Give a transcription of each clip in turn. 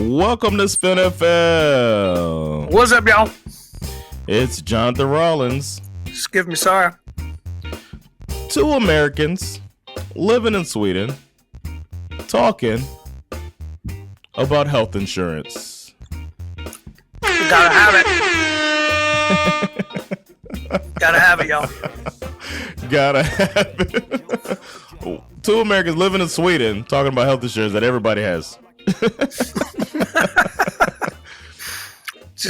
Welcome to SveNFL. What's up, y'all? It's Jonathan Rollins. Just give me sorry. Two Americans living in Sweden talking about health insurance. Gotta have it. Gotta have it, y'all. Gotta have it. Two Americans living in Sweden talking about health insurance that everybody has.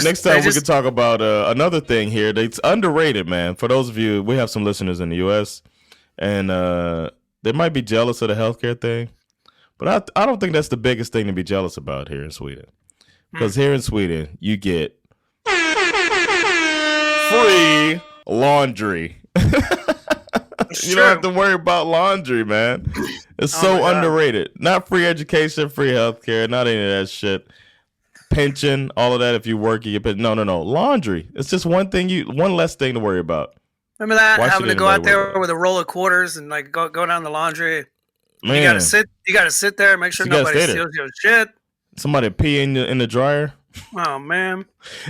Next time we can talk about another thing here that's underrated, man. For those of you, we have some listeners in the U.S. and they might be jealous of the healthcare thing, but I don't think that's the biggest thing to be jealous about here in Sweden. Because here in Sweden, you get free laundry. You don't have to worry about laundry, man. It's so underrated. Not free education, free healthcare, not any of that shit. Pension, all of that. If you work, you get paid. No. Laundry. It's just one less thing to worry about. Remember that? Having to go out there with a roll of quarters and like go down the laundry. Man. You gotta sit there and make sure nobody steals your shit. Somebody pee in the dryer. Oh man.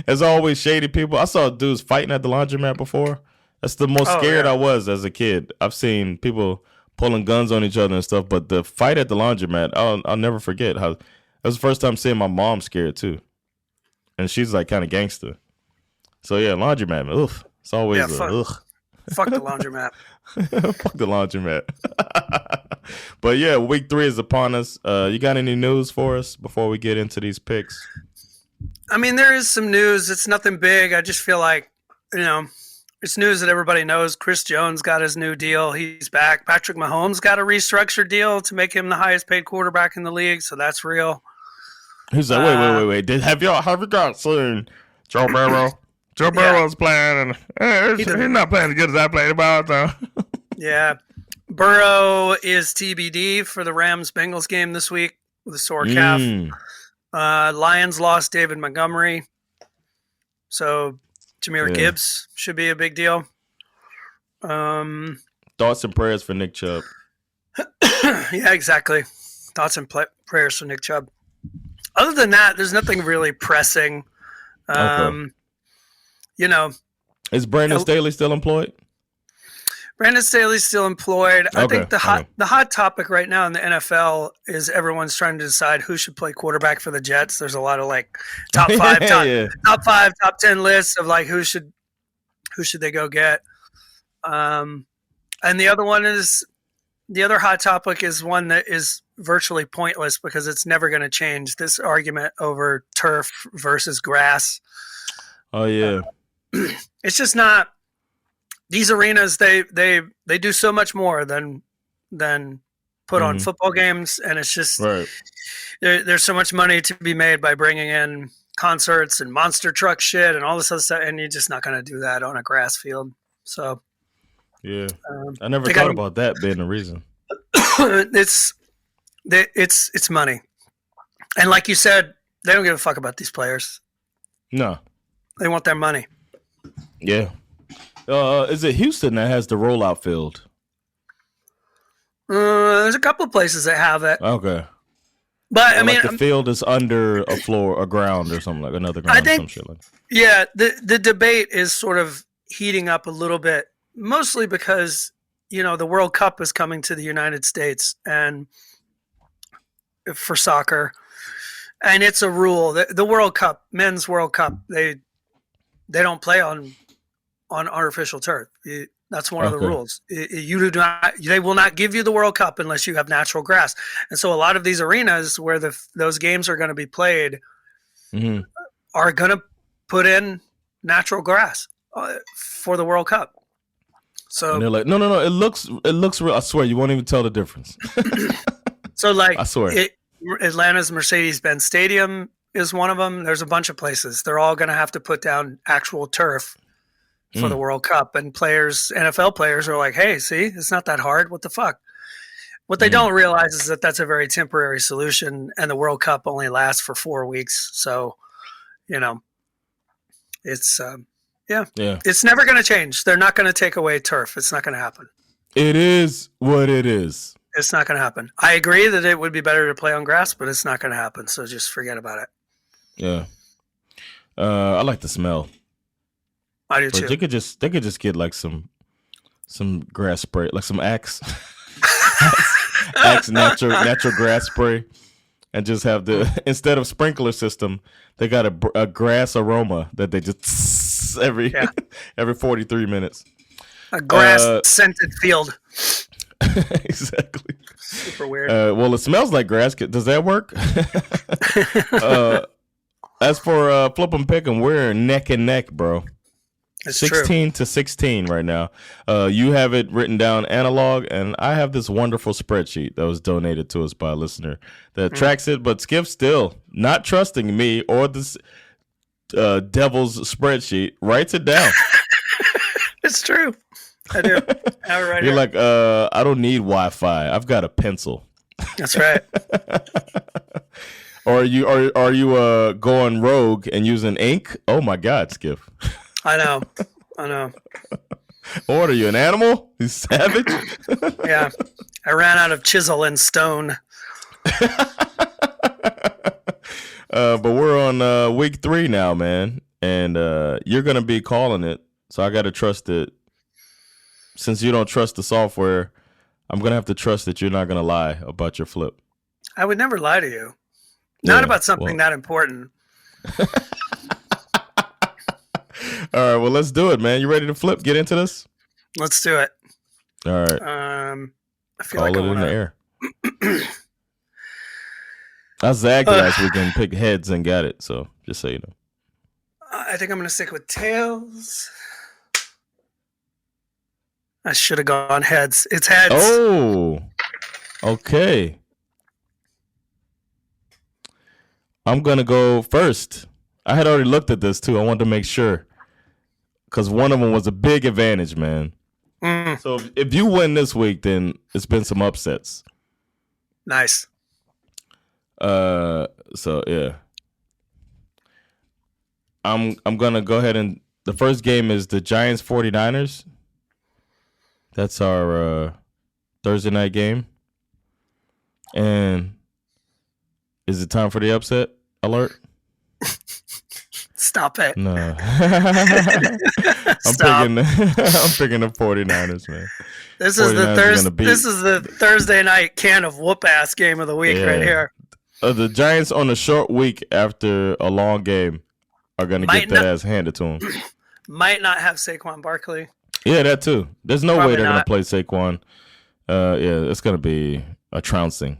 There's always shady people. I saw dudes fighting at the laundromat before. That's the most scared I was as a kid. I've seen people pulling guns on each other and stuff, but the fight at the laundromat, I'll never forget how. That was the first time seeing my mom scared too, and she's like kind of gangster. So yeah, laundromat, man. Oof, it's always ugh. Fuck the laundromat. Fuck the laundromat. But yeah, week 3 is upon us. You got any news for us before we get into these picks? I mean, there is some news. It's nothing big. I just feel like, it's news that everybody knows. Chris Jones got his new deal. He's back. Patrick Mahomes got a restructured deal to make him the highest paid quarterback in the league. So that's real. He's like, wait. Have you guys seen Joe Burrow? Joe Burrow's playing, and he's not playing as good as I played about. So. Yeah. Burrow is TBD for the Rams-Bengals game this week with a sore calf. Lions lost David Montgomery. So Jahmyr Gibbs should be a big deal. Thoughts and prayers for Nick Chubb. Yeah, exactly. Thoughts and prayers for Nick Chubb. Other than that, there's nothing really pressing. Is Brandon Staley still employed? Brandon Staley's still employed. I think the hot topic right now in the NFL is everyone's trying to decide who should play quarterback for the Jets. There's a lot of like top 5, top 10 lists of like who should they go get. And the other hot topic is one that is virtually pointless because it's never going to change. This argument over turf versus grass. Oh yeah. It's just not. These arenas, they do so much more than put on football games, and it's just there's so much money to be made by bringing in concerts and monster truck shit and all this other stuff, and you're just not going to do that on a grass field. So yeah, I never thought about that being the reason. It's money, and like you said, they don't give a fuck about these players. No, they want their money. Yeah. Is it Houston that has the rollout field? There's a couple of places that have it. Okay. But I mean, like the field is under a floor, a ground, or something like another ground. I think, some shit like that. Yeah, the debate is sort of heating up a little bit, mostly because the World Cup is coming to the United States and for soccer, and it's a rule that the World Cup, men's World Cup, they don't play on artificial turf. That's one of the rules. They will not give you the World Cup unless you have natural grass. And so a lot of these arenas where those games are going to be played are going to put in natural grass for the World Cup. So and they're like, no, it looks real. I swear, you won't even tell the difference. So like, I swear, Atlanta's Mercedes-Benz Stadium is one of them. There's a bunch of places. They're all going to have to put down actual turf for the World Cup, and NFL players are like, hey, see, it's not that hard. What the fuck? What they don't realize is that that's a very temporary solution, and the World Cup only lasts for 4 weeks. So, it's it's never going to change. They're not going to take away turf. It's not going to happen. It is what it is. It's not going to happen. I agree that it would be better to play on grass, but it's not going to happen. So just forget about it. Yeah. I like the smell. I do But too. they could just get like some grass spray, like some Axe, Axe natural grass spray, and just have the instead of sprinkler system, they got a grass aroma that they just every Yeah. every 43 minutes. A grass scented field. Exactly. Super weird. Well, it smells like grass. Does that work? As for flip 'em pick 'em, we're neck and neck, bro. It's 16 to 16 right now. You have it written down analog, and I have this wonderful spreadsheet that was donated to us by a listener that tracks it. But Skip still not trusting me or this devil's spreadsheet, writes it down. It's true. I do. I have it right You're here. like, I don't need Wi-Fi. I've got a pencil. That's right. Or are you going rogue and using ink? Oh my God, Skip. I know. Or are you an animal? You savage? Yeah. I ran out of chisel and stone. But we're on week 3 now, man, and you're gonna be calling it. So I gotta trust it. Since you don't trust the software, I'm gonna have to trust that you're not gonna lie about your flip. I would never lie to you. Not about something that important. All right, well, let's do it, man. You ready to flip? Get into this? Let's do it. All right. I feel Call like it I want in the air. I zagged last week and picked heads and got it, so just so you know. I think I'm going to stick with tails. I should have gone heads. It's heads. Oh, okay. I'm going to go first. I had already looked at this, too. I wanted to make sure. Because one of them was a big advantage, man. So if you win this week, then it's been some upsets. Nice. So, yeah. I'm going to go ahead and... The first game is the Giants 49ers. That's our Thursday night game. And is it time for the upset alert? Stop it. No. I'm Stop. picking the 49ers, man. This is the Thursday night can of whoop ass game of the week right here. The Giants on a short week after a long game are going to get that ass handed to them. Might not have Saquon Barkley. Yeah, that too. There's no Probably way they're going to not. play Saquon. Yeah, it's going to be a trouncing.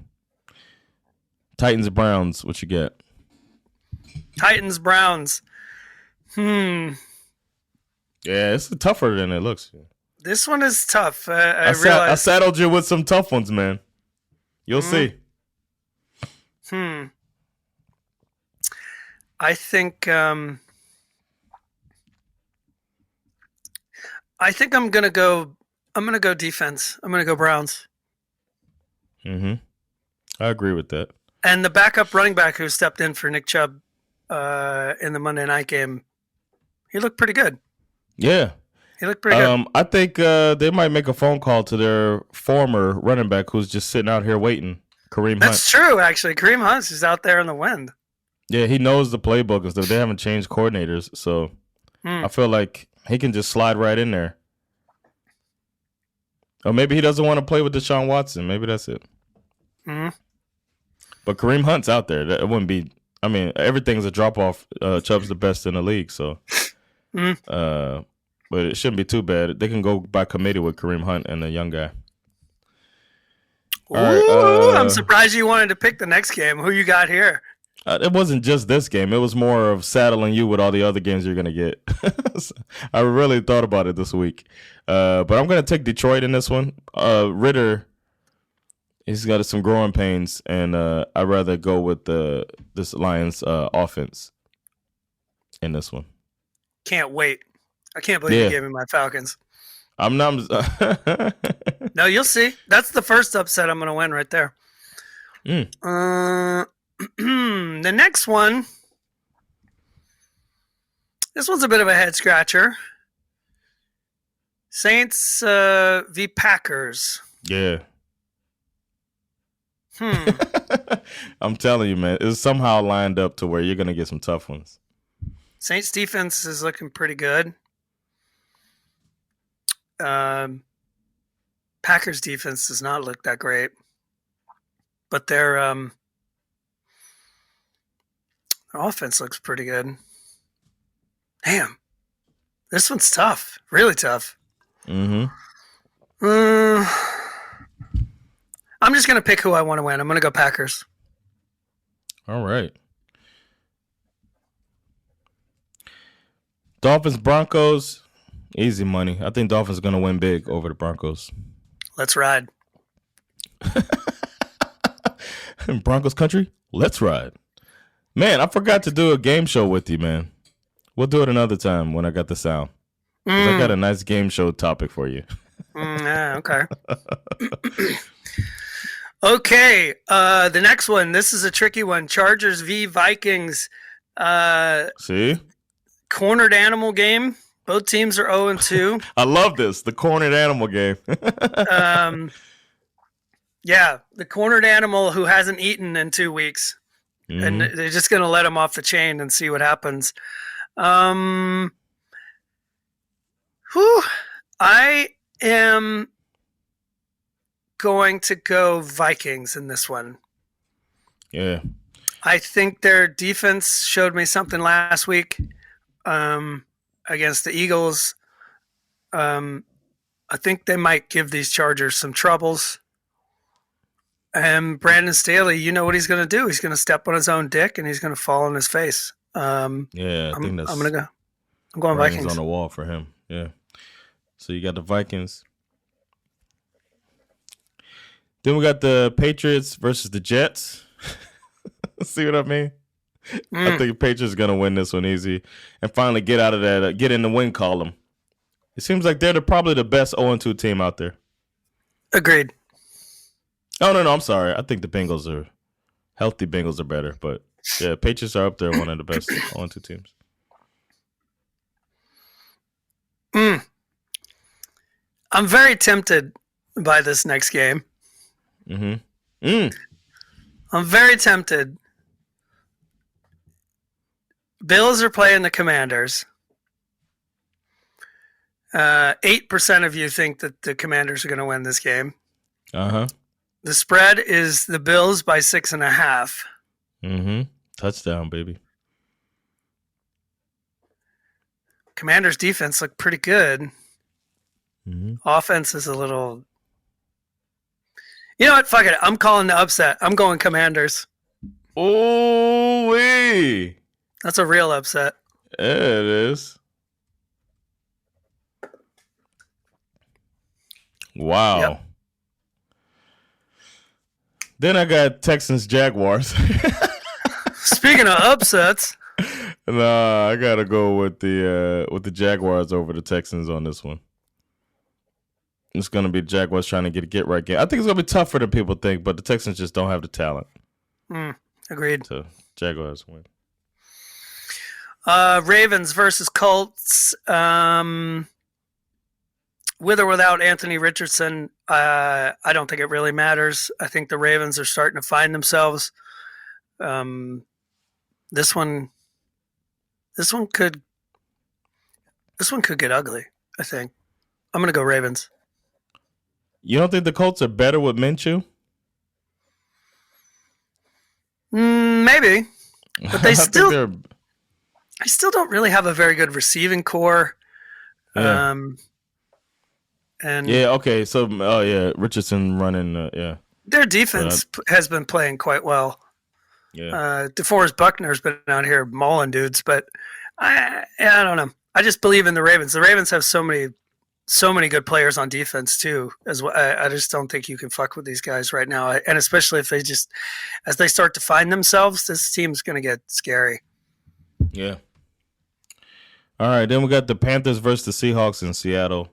Titans, Browns, what you get? Titans, Browns. Yeah, it's tougher than it looks. This one is tough. I I saddled you with some tough ones, man. You'll see. I think I'm gonna go defense. I'm gonna go Browns. I agree with that. And the backup running back who stepped in for Nick Chubb in the Monday night game, he looked pretty good. Yeah. He looked pretty good. I think they might make a phone call to their former running back who's just sitting out here waiting, Kareem Hunt. That's true, actually. Kareem Hunt is out there in the wind. Yeah, he knows the playbook and stuff. They haven't changed coordinators, so I feel like he can just slide right in there. Or maybe he doesn't want to play with Deshaun Watson. Maybe that's it. But Kareem Hunt's out there. That wouldn't be. I mean, everything's a drop off. Chubb's the best in the league, so. But it shouldn't be too bad. They can go by committee with Kareem Hunt and the young guy. Ooh, right, I'm surprised you wanted to pick the next game. Who you got here? It wasn't just this game. It was more of saddling you with all the other games you're going to get. I really thought about it this week. But I'm going to take Detroit in this one. Ritter, he's got some growing pains, and I'd rather go with this Lions offense in this one. Can't wait. I can't believe you gave me my Falcons. I'm not. No, you'll see. That's the first upset I'm going to win right there. The next one. This one's a bit of a head scratcher. Saints v. Packers. Yeah. I'm telling you, man, it's somehow lined up to where you're going to get some tough ones. Saints defense is looking pretty good. Packers defense does not look that great, but their offense looks pretty good. Damn, this one's tough, really tough. Mm-hmm. I'm just gonna pick who I want to win. I'm gonna go Packers. All right. Dolphins, Broncos, easy money. I think Dolphins are going to win big over the Broncos. Let's ride. Broncos country, let's ride. Man, I forgot to do a game show with you, man. We'll do it another time when I got the sound. I got a nice game show topic for you. Okay. Okay. The next one. This is a tricky one. Chargers v Vikings. See? Cornered animal game. Both teams are 0-2. I love this. The cornered animal game. Yeah, the cornered animal who hasn't eaten in 2 weeks. Mm-hmm. And they're just going to let him off the chain and see what happens. I am going to go Vikings in this one. Yeah. I think their defense showed me something last week against the Eagles. I think they might give these Chargers some troubles. And Brandon Staley, you know what he's going to do. He's going to step on his own dick and he's going to fall on his face. I think that's. I'm going to go. I'm going Vikings on the wall for him. Yeah. So you got the Vikings. Then we got the Patriots versus the Jets. See what I mean? I think the Patriots are going to win this one easy and finally get out of that, get in the win column. It seems like they're probably the best 0-2 team out there. Agreed. Oh, no, I'm sorry. I think the Bengals are healthy. Bengals are better, but yeah, Patriots are up there, one of the best 0-2 teams. I'm very tempted by this next game. I'm very tempted. Bills are playing the Commanders. 8% of you think that the Commanders are going to win this game. The spread is the Bills by 6.5. Touchdown, baby. Commanders defense looked pretty good. Offense is a little. You know what? Fuck it. I'm calling the upset. I'm going Commanders. Oh, wee. That's a real upset. Yeah, it is. Wow. Yep. Then I got Texans Jaguars. Speaking of upsets. Nah, I gotta go with the Jaguars over the Texans on this one. It's gonna be Jaguars trying to get right game. I think it's gonna be tougher than people think, but the Texans just don't have the talent. Agreed. So Jaguars win. Ravens versus Colts. With or without Anthony Richardson, I don't think it really matters. I think the Ravens are starting to find themselves. This one could get ugly, I think. I'm going to go Ravens. You don't think the Colts are better with Minshew? Maybe. But they still don't really have a very good receiving core. Yeah. And yeah, okay. So, Richardson running, yeah. Their defense has been playing quite well. Yeah. DeForest Buckner's been out here mauling dudes, but I don't know. I just believe in the Ravens. The Ravens have so many good players on defense too. As well, I just don't think you can fuck with these guys right now. And especially if as they start to find themselves, this team's going to get scary. Yeah. All right, then we got the Panthers versus the Seahawks in Seattle.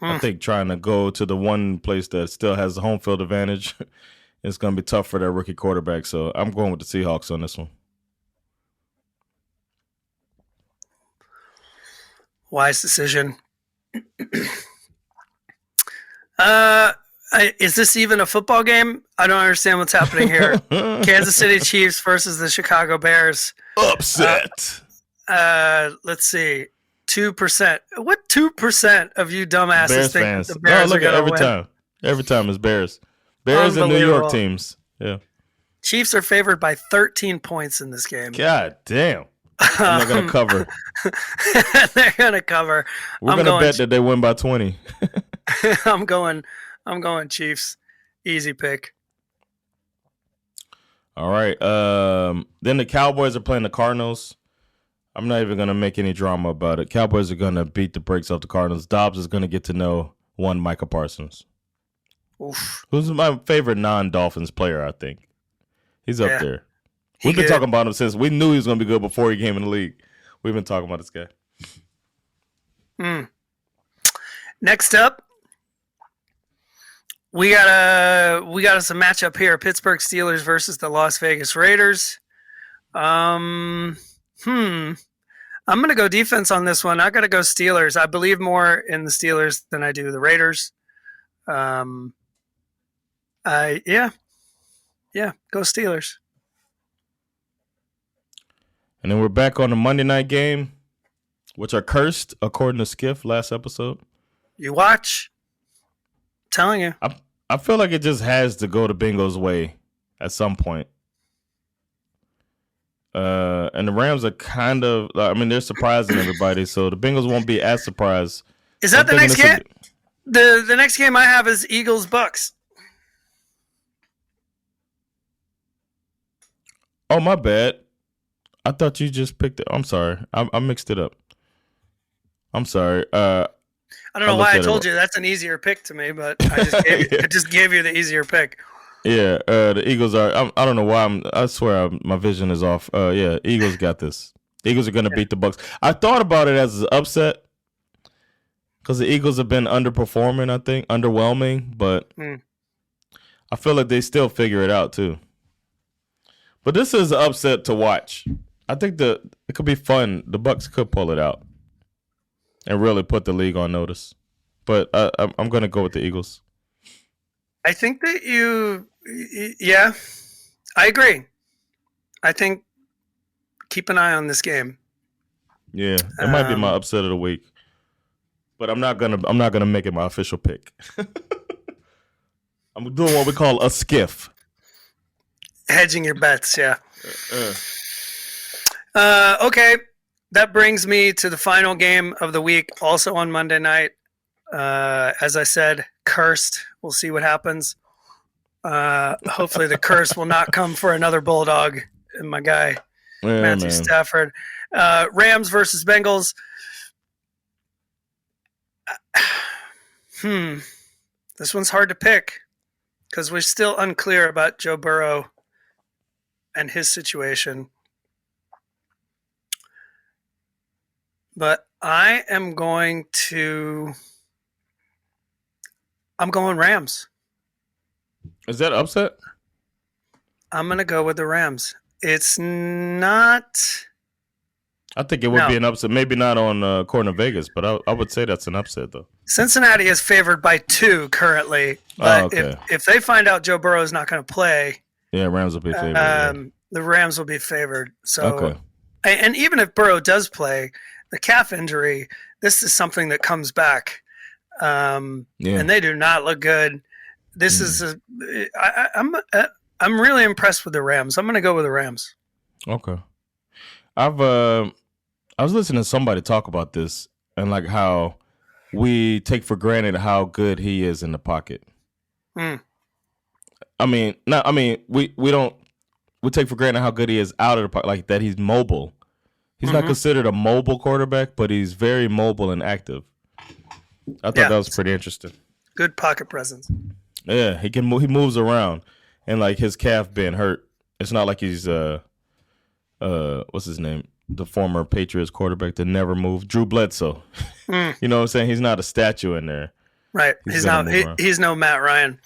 I think trying to go to the one place that still has the home field advantage is going to be tough for their rookie quarterback. So I'm going with the Seahawks on this one. Wise decision. Is this even a football game? I don't understand what's happening here. Kansas City Chiefs versus the Chicago Bears. Upset. Let's see. 2%. What 2% of you dumbasses Bears think fans. the Bears are going to every win? time. Every time it's Bears. Bears and New York teams. Yeah. Chiefs are favored by 13 points in this game. God damn. And they're going to cover. They're going to cover. We're going to bet that they win by 20. I'm going Chiefs. Easy pick. All right. Then the Cowboys are playing the Cardinals. I'm not even going to make any drama about it. Cowboys are going to beat the brakes off the Cardinals. Dobbs is going to get to know one Micah Parsons. Oof. Who's my favorite non-Dolphins player, I think. He's up there. We've been talking about him since we knew he was going to be good before he came in the league. We've been talking about this guy. Next up, we got us a matchup here: Pittsburgh Steelers versus the Las Vegas Raiders. I'm going to go defense on this one. I got to go Steelers. I believe more in the Steelers than I do the Raiders. Go Steelers. And then we're back on the Monday night game, which are cursed according to Skiff last episode. You watch. I'm telling you. I feel like it just has to go the Bengals' way at some point. And the Rams are kind of, they're surprising everybody, so the Bengals won't be as surprised. Is that the next game? The next game I have is Eagles-Bucks. Oh, my bad. I thought you just picked it. I'm sorry. I mixed it up. I'm sorry. I don't know why I told you that's an easier pick to me, but I just gave you the easier pick. Yeah, the Eagles are. I don't know why. I swear my vision is off. Eagles got this. Eagles are going to beat the Bucks. I thought about it as an upset because the Eagles have been underperforming. I think underwhelming, but I feel like they still figure it out too. But this is an upset to watch. I think it could be fun. The Bucks could pull it out and really put the league on notice. But I'm going to go with the Eagles. I think that I agree. I think keep an eye on this game. Yeah, it might be my upset of the week, but I'm not gonna make it my official pick. I'm doing what we call a skiff. Hedging your bets, yeah. Okay, that brings me to the final game of the week, also on Monday night. As I said, cursed. We'll see what happens. Hopefully the curse will not come for another Bulldog and my guy, Matthew Stafford. Rams versus Bengals. This one's hard to pick because we're still unclear about Joe Burrow and his situation. But I am going Rams. Is that upset? I'm going to go with the Rams. It's not. I think it would be an upset. Maybe not on according to Vegas, but I would say that's an upset, though. Cincinnati is favored by 2 currently. But if they find out Joe Burrow is not going to play, Rams will be favored. The Rams will be favored. So, and even if Burrow does play, the calf injury, this is something that comes back. And they do not look good. This is I'm really impressed with the Rams. I'm going to go with the Rams. Okay. I was listening to somebody talk about this and like how we take for granted how good he is in the pocket. We take for granted how good he is out of the pocket, like that he's mobile. He's not considered a mobile quarterback, but he's very mobile and active. I thought that was pretty interesting. Good pocket presence. Yeah, he moves around, and like his calf being hurt, it's not like he's what's his name? The former Patriots quarterback that never moved, Drew Bledsoe. You know what I'm saying? He's not a statue in there. Right. He's no Matt Ryan.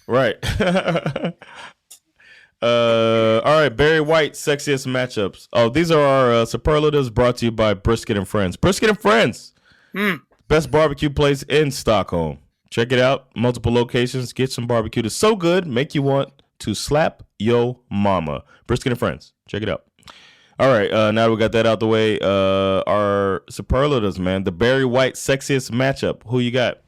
Right. All right, Barry White, sexiest matchups. Oh, these are our superlatives brought to you by Brisket and Friends. Brisket and Friends, best barbecue place in Stockholm. Check it out. Multiple locations. Get some barbecue. It's so good, make you want to slap yo mama. Brisket and Friends. Check it out. All right, now that we got that out the way, our superlatives, man. The Barry White sexiest matchup. Who you got?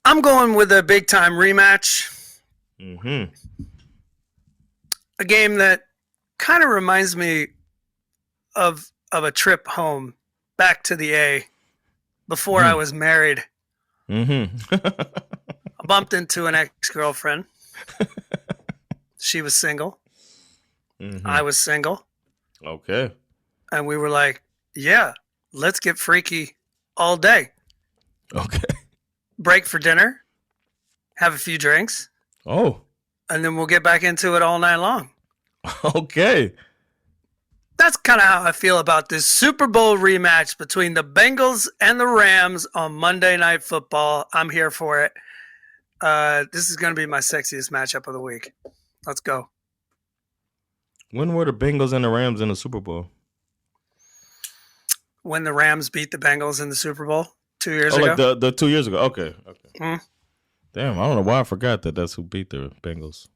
I'm going with a big-time rematch. Mm-hmm. A game that kind of reminds me of a trip home back to the A before I was married. Mm-hmm. I bumped into an ex-girlfriend. She was single. Mm-hmm. I was single. Okay. And we were like, yeah, let's get freaky all day. Okay. Break for dinner, have a few drinks. Oh. And then we'll get back into it all night long. Okay. That's kind of how I feel about this Super Bowl rematch between the Bengals and the Rams on Monday Night Football. I'm here for it. This is going to be my sexiest matchup of the week. Let's go. When were the Bengals and the Rams in the Super Bowl? When the Rams beat the Bengals in the Super Bowl 2 years ago. Like the 2 years ago. Okay. Mm. Damn, I don't know why I forgot that's who beat the Bengals.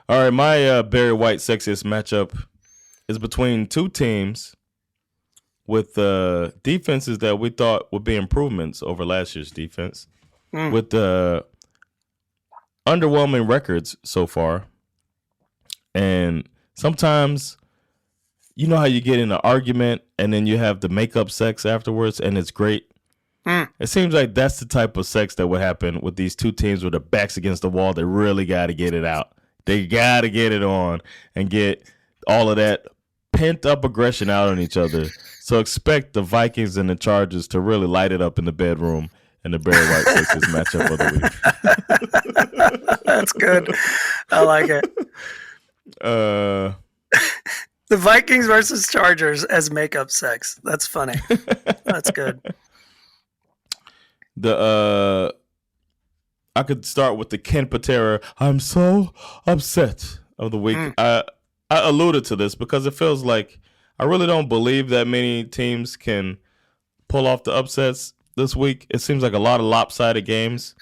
All right, my Barry White sexiest matchup is between two teams with defenses that we thought would be improvements over last year's defense, with underwhelming records so far. And sometimes, you know how you get in an argument and then you have the make-up sex afterwards, and it's great. It seems like that's the type of sex that would happen with these two teams with their backs against the wall. They really got to get it out. They got to get it on and get all of that pent-up aggression out on each other. So expect the Vikings and the Chargers to really light it up in the bedroom in the Barry White Sixers matchup of the week. That's good. I like it. The Vikings versus Chargers as makeup sex. That's funny. That's good. I could start with the Ken Patera, I'm so upset of the week. I alluded to this because it feels like I really don't believe that many teams can pull off the upsets this week. It seems like a lot of lopsided games.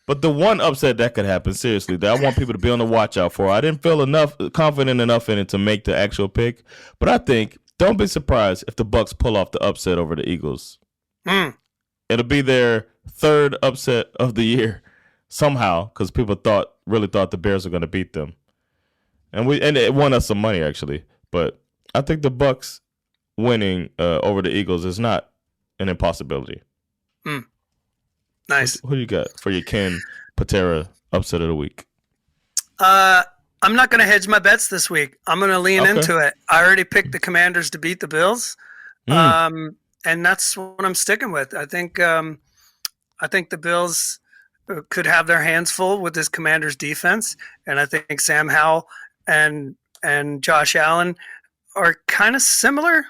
But the one upset that could happen, seriously, that I want people to be on the watch out for. I didn't feel confident enough in it to make the actual pick. But I think, don't be surprised if the Bucks pull off the upset over the Eagles. It'll be their third upset of the year somehow, because people really thought the Bears were going to beat them, and it won us some money actually. But I think the Bucks winning over the Eagles is not an impossibility. Nice. Who you got for your Ken Patera upset of the week? I'm not going to hedge my bets this week. I'm going to lean into it. I already picked the Commanders to beat the Bills. And that's what I'm sticking with. I think the Bills could have their hands full with this Commanders defense, and I think Sam Howell and Josh Allen are kind of similar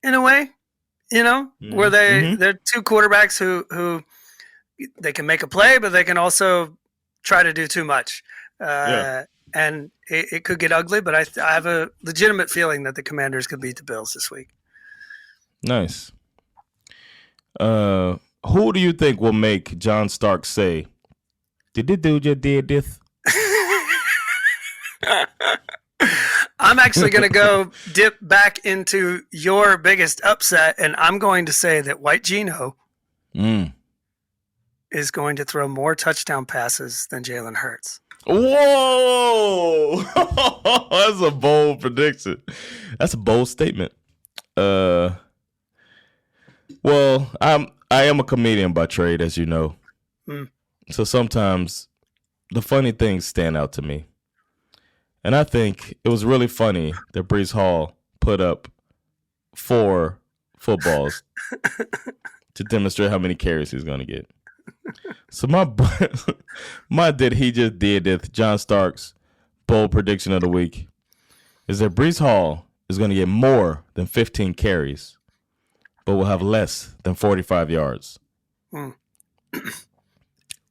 in a way, where they're two quarterbacks who they can make a play, but they can also try to do too much. And it could get ugly, but I have a legitimate feeling that the Commanders could beat the Bills this week. Nice. Who do you think will make John Stark say, "Did the dude just did this"? I'm actually going to go dip back into your biggest upset, and I'm going to say that White Gino is going to throw more touchdown passes than Jalen Hurts. Whoa! That's a bold prediction. That's a bold statement. Well, I am a comedian by trade, as you know. So sometimes the funny things stand out to me. And I think it was really funny that Breece Hall put up 4 footballs to demonstrate how many carries he's going to get. So my did he just did this, John Stark's bold prediction of the week is that Breece Hall is going to get more than 15 carries, but will have less than 45 yards. And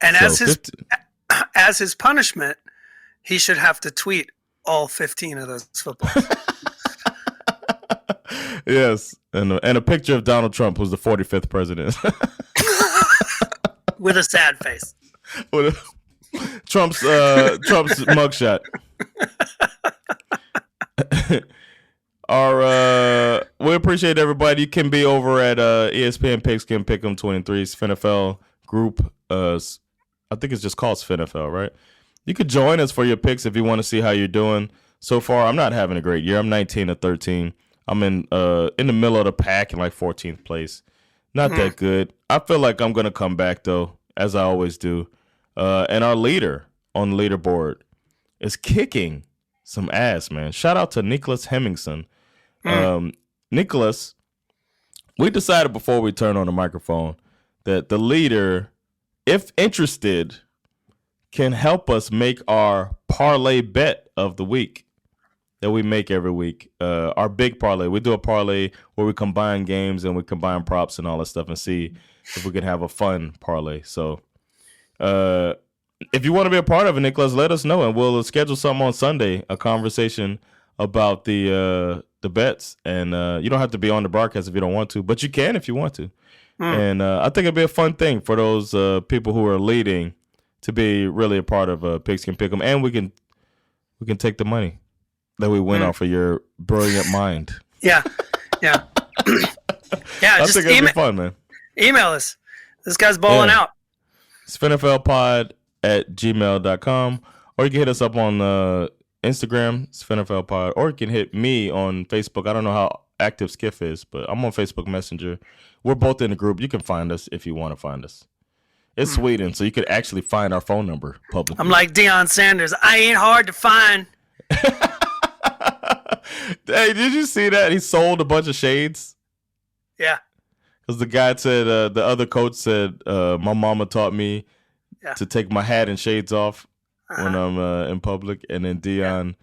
so as his punishment, he should have to tweet all 15 of those footballs. Yes, and a picture of Donald Trump, who's the 45th president. With a sad face. With Trump's mugshot. We appreciate everybody. You can be over at ESPN Pigskin Pick'em 23 SveNFL group. I think it's just called SveNFL, right? You could join us for your picks if you want to see how you're doing. So far, I'm not having a great year. I'm 19-13. I'm in the middle of the pack in like 14th place. Not that good. I feel like I'm gonna come back though, as I always do. And our leader on the leaderboard is kicking some ass, man. Shout out to Nicholas Hemmingson. Nicholas, we decided before we turned on the microphone that the leader, if interested, can help us make our parlay bet of the week that we make every week. Our big parlay. We do a parlay where we combine games and we combine props and all that stuff and see if we can have a fun parlay. So if you want to be a part of it, Nicholas, let us know and we'll schedule something on Sunday, a conversation about the bets. And you don't have to be on the broadcast if you don't want to, but you can if you want to. And I think it'd be a fun thing for those people who are leading to be really a part of Pigskin Pick'em, and we can take the money that we win off of your brilliant mind. Yeah. I think it'd be fun, man. Email us. This guy's balling out. SveNFLpod@gmail.com, or you can hit us up on Instagram, SveNFLpod, or you can hit me on Facebook. I don't know how active Skiff is, but I'm on Facebook Messenger. We're both in the group. You can find us if you want to find us. It's Sweden, so you could actually find our phone number publicly. I'm like Deion Sanders. I ain't hard to find. Hey, did you see that? He sold a bunch of shades. Yeah. Because the guy said, the other coach said, my mama taught me to take my hat and shades off when I'm in public. And then Deion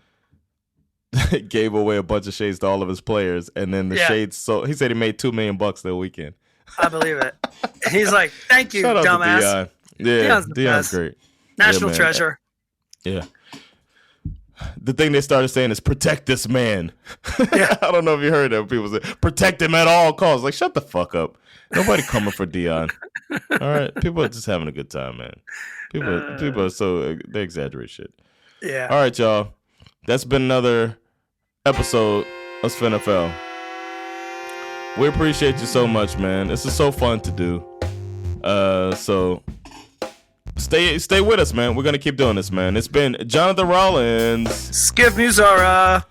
gave away a bunch of shades to all of his players. And then the shades, so he said he made $2 million that weekend. I believe it. He's like, thank you, Shout out dumbass. to Deion. Yeah, Deion's great. National treasure. Yeah. The thing they started saying is protect this man. Yeah. I don't know if you heard that. People say protect him at all costs. Like, shut the fuck up. Nobody coming for Deion. All right, people are just having a good time, man. People are so they exaggerate shit. Yeah. All right, y'all. That's been another episode of SveNFL. We appreciate you so much, man. This is so fun to do. So stay with us, man. We're gonna keep doing this, man. It's been Jonathan Rollins, Skip Muzara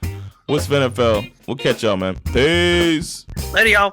with SveNFL. We'll catch y'all, man. Peace. Later, y'all.